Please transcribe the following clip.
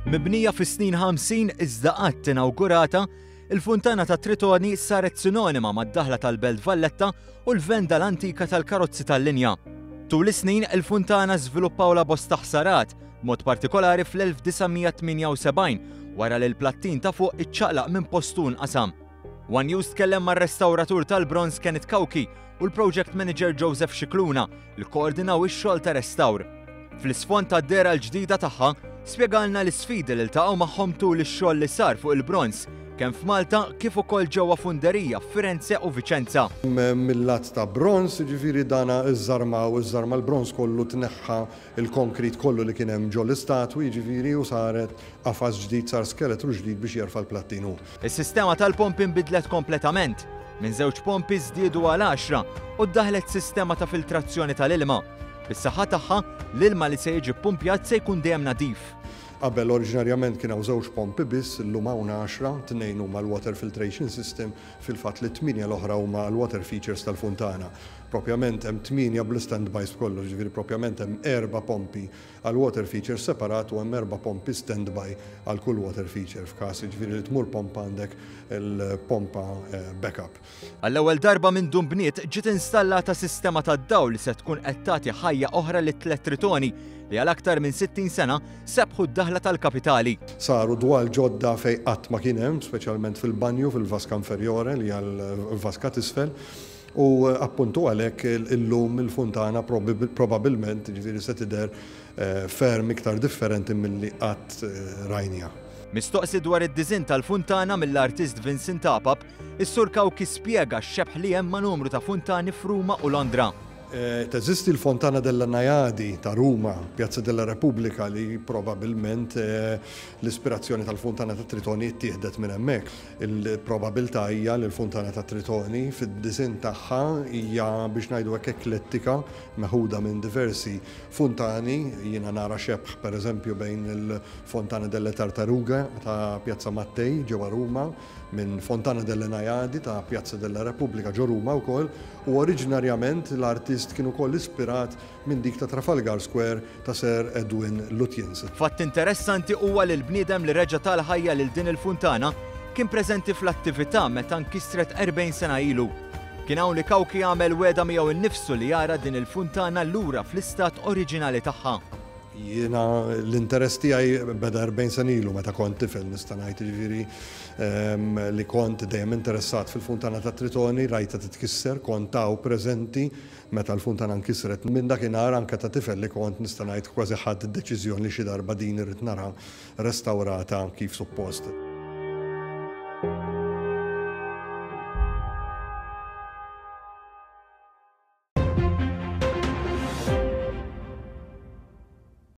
Mibnija fis-snin 50 iżda qatt inawgurata, il-Funtana ta' Tritoni saret sinonima mad-daħla tal-Belt Valletta u l-venda l-antika tal-karozzi tal-linja. Tul is-snin il-Funtana żviluppawla bosta ħsarat, mod partikolari fl-1978 wara li l-plattin ta' fuq iċċaqlaq minn postun qasam. One News tkellem mar-restawratur tal-bronz Kenneth Kawki u l-project manager Joseph Xikluna li koordinaw ix-xogħol ta' restawr. Fl-isfond tad-dera l-ġdida tagħha spjegalna l-isfidi li ltaqgħu magħhom tul ix-xogħol li sar fuq il-bronz kemm f'Malta kif ukoll ġewwa Funderija f'Firenze u Viċenza. Mill-lat ta' bronz, ġifieri dana iż-żarma l-bronz kollu tneħħa il-konkrit kollu li kien hemm ġo l-istatwi, ġifieri u saret qafas ġdid sar skeletru ġdid biex jerfa' l-plattinu. Is-sistema tal-pompi nbidlet kompletament. Minn żewġ pompi żdiedu għal 10 u ddaħlet sistema ta' filtrazzjoni tal-ilma. Bis-saħħa tagħha l-ilma li se jiġi ppumpjat se jkun dejjem nadif. Qabel oriġinarjament kien hawn żewġ pompi biss, illum hawn 10, tnejn huma l-water filtration system, fil-fatt li 8 l-oħra huma l-water features tal-Funtana. Propjament hemm 8 bl-standbys kollu, ġifieri propjament hemm 4 pompi għal water feature separat u hemm 4 pompi standby għal kull water feature f'każ ġifieri li tmur pompa għandek il-pompa backup. Għall-ewwel darba minn dun bniet ġiet installata sistema tad-dawl li se tkun qed tagħti ħajja oħra lit-tliet Tritoni li għal aktar minn 60 sena sebħu d-daħla tal-kapitali. Saru dwar ġodda fej qatt ma kien hemm, speċjalment fil-banju fil-vaska inferiore li għal-vaska t'isfel. U appuntu għalhekk illum il-Funtana probabbilment ġifieri se tidher ferm iktar differenti milli qatt rajnija. Mistoqsi dwar id-diżinn tal-Funtana mill-artist Vincent Apap, is-Sur Kawki spjega x-xebħ li hemm ma' numru ta' funtani f'Ruma u Londra. Teżisti l-Fontana della Najadi ta' Ruma, Piazza della Repubblika li probabbilment l-ispirazzjoni tal-Fontana ta' Tritoni ttieħdet minn hemmhekk. Il-probabilità hija li l-Fontana ta' Tritoni fid-diżinn tagħha hija biex ngħidu hekk eklettika meħuda minn diversi funtani, jiena nara xebħ pereżempju bejn il-Fontana delle Tartaruga ta' Piazza Mattei ġewwa Ruma, minn Fontana delle Najadi ta' Piazza della Repubblika ġo Ruma wkoll, u oriġinarjament l-artist kien ukoll ispirat minn dik ta' Trafalgar Square ta' Sir Edwin Lutyens. Fatt interessanti huwa li l-bniedem li reġa' tal-ħajja lil din il-Funtana kien preżenti fl-attività meta nkisret 40 sena ilu. Kien hawn li Kawki għamel weda miegħu innifsu li jara din il-Funtana lura fl-istat oriġinali tagħha. Jiena l-interess tiegħi beda 40 sena ilu meta kont tifel nista' ngħid ġifieri li kont dejjem interessat fil-Funtana ta' Tritoni, rajta titkisser, kont taw preżenti meta l-Funtana nkisret. Minn dakinhar anke ta' tifel li kont nista' ngħid kważi ħadd id-deċiżjoni li xi darba din irid nara restawrata kif suppost.